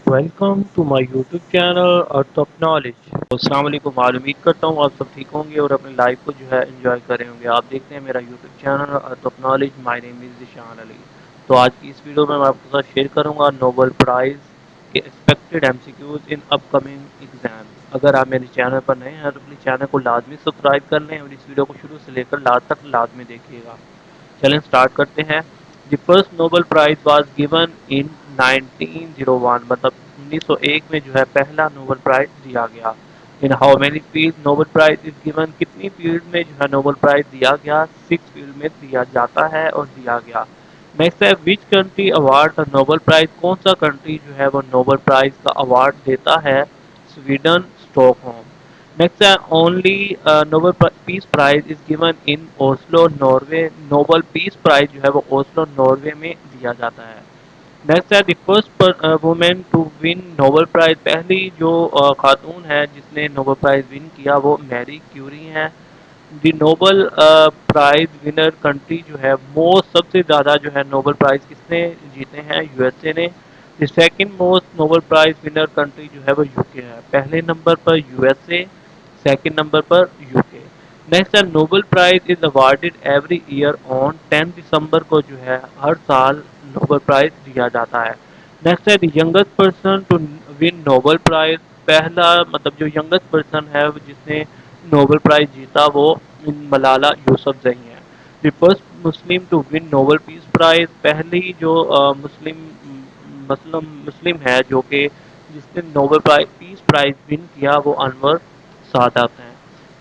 Welcome to my YouTube channel earth of knowledge. السلام علیکم، امید کرتا ہوں آپ سب ٹھیک ہوں گے اور اپنی لائف کو جو ہے انجوائے کر رہے ہوں گے۔ آپ دیکھتے ہیں میرا YouTube channel earth of Knowledge, my name is Zeeshan Ali. تو آج کی اس ویڈیو میں آپ کے ساتھ شیئر کروں گا نوبل پرائز کے ایکسپیکٹڈ ایم سی کیوز ان اپ کمنگ ایگزام۔ اگر آپ میرے چینل پر نئے ہیں تو اپنے چینل کو لازمی سبسکرائب کر لیں اور اس ویڈیو کو شروع سے لے کر لاسٹ تک لازمی دیکھیے گا۔ چلیں سٹارٹ کرتے ہیں۔ The first Nobel price was given in 1901، مطلب 1901 میں جو ہے پہلا نوبل پرائز دیا گیا۔ In how many field Nobel prize is given, کتنی فیلڈ میں جو ہے نوبل پرائز دیا گیا؟ 6 فیلڈ میں دیا جاتا ہے اور دیا گیا۔ نیکسٹ ہے which country award the Nobel price, کون سا کنٹری جو ہے وہ نوبل پرائز کا اوارڈ دیتا ہے؟ Sweden, Stockholm. نیکسٹ ہے only Nobel peace prize is given in Oslo, Norway. Nobel peace prize جو ہے وہ اوسلو، ناروے میں دیا جاتا ہے۔ نیکسٹ ہے the first women to win Nobel prize, پہلی جو خاتون ہے جس نے نوبل پرائز ون کیا وہ میری کیوری ہیں۔ The Nobel prize winner country جو ہے موسٹ، سب سے زیادہ جو ہے نوبل پرائز کس نے جیتے ہیں؟ یو ایس اے نے۔ The second most Nobel prize winner country جو ہے وہ یو کے ہے۔ پہلے نمبر پر U S A, second number پر یو کے۔ نیکسٹ ہے Nobel prize is awarded every year on 10 دسمبر کو جو ہے ہر سال نوبل پرائز دیا جاتا ہے۔ نیکسٹ ہے the youngest person to win Nobel prize, پہلا مطلب جو ینگسٹ پرسن ہے جس نے نوبل پرائز جیتا وہ ملالہ یوسف زئی ہیں۔ The first Muslim to win Nobel peace prize, پہلی جو مسلم ہے جو کہ جس نے نوبل پیس پرائز ون کیا وہ انور سعادت ہیں۔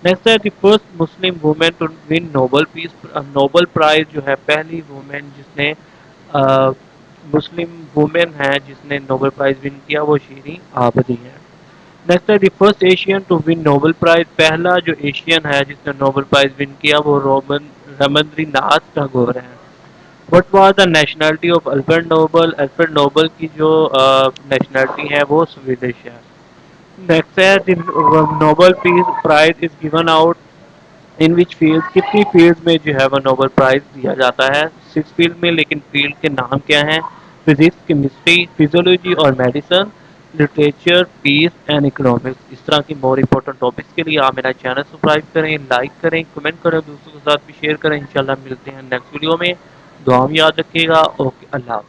نیکسٹ ہے the first Muslim woman to win Nobel peace, Nobel prize جو ہے پہلی وومین جس نے مسلم وومین ہے جس نے نوبل پرائز ون کیا وہ شیریں آبدی ہے۔ نیکسٹ ہے the first Asian to win Nobel prize, پہلا جو ایشین ہے جس نے نوبل پرائز ون کیا وہ رمندری ناتھ ٹیگور ہیں۔ What was the nationality of Alfred Nobel, Alfred Nobel کی جو نیشنلٹی ہے وہ سویڈش ہے۔ نیکسٹ ہے the Nobel peace prize is given out in which field, کتنی فیلڈ میں جو ہے وہ نوبل پرائز دیا جاتا ہے؟ 6 فیلڈ میں، لیکن فیلڈ کے نام کیا ہیں؟ فزکس، کیمسٹری، فزیولوجی اور medicine, literature, peace and economics. اس طرح کی مور امپورٹنٹ ٹاپکس کے لیے آپ میرا چینل سبسکرائب کریں، لائک کریں، کمنٹ کریں، دوستوں کے ساتھ بھی شیئر کریں۔ انشاءاللہ ملتے ہیں نیکسٹ ویڈیو میں، دعا میں یاد رکھیے گا۔ اوکے، اللہ حافظ۔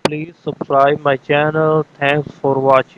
Please subscribe my channel, thanks for watching.